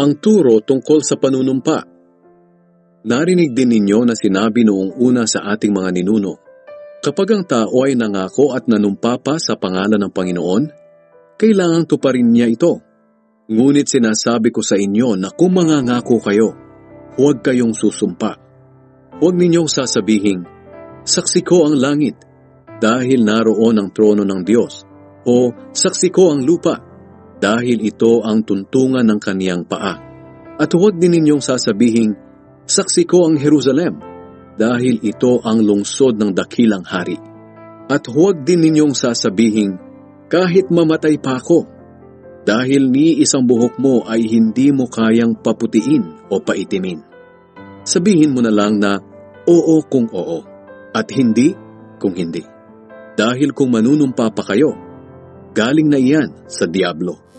Ang turo tungkol sa panunumpa. Narinig din ninyo na sinabi noong una sa ating mga ninuno, kapag ang tao ay nangako at nanumpa pa sa pangalan ng Panginoon, kailangang tuparin niya ito. Ngunit sinasabi ko sa inyo na kung mangangako kayo, huwag kayong susumpa. Huwag ninyong sasabihin, saksi ko ang langit, dahil naroon ang trono ng Diyos, o saksi ko ang lupa, dahil ito ang tuntungan ng kaniyang paa. At huwag din ninyong sasabihin, saksi ko ang Jerusalem, dahil ito ang lungsod ng dakilang hari. At huwag din ninyong sasabihin, kahit mamatay pa ako, dahil ni isang buhok mo ay hindi mo kayang paputiin o paitimin. Sabihin mo na lang na oo kung oo, at hindi kung hindi. Dahil kung manunumpa pa kayo, galing na iyan sa Diablo.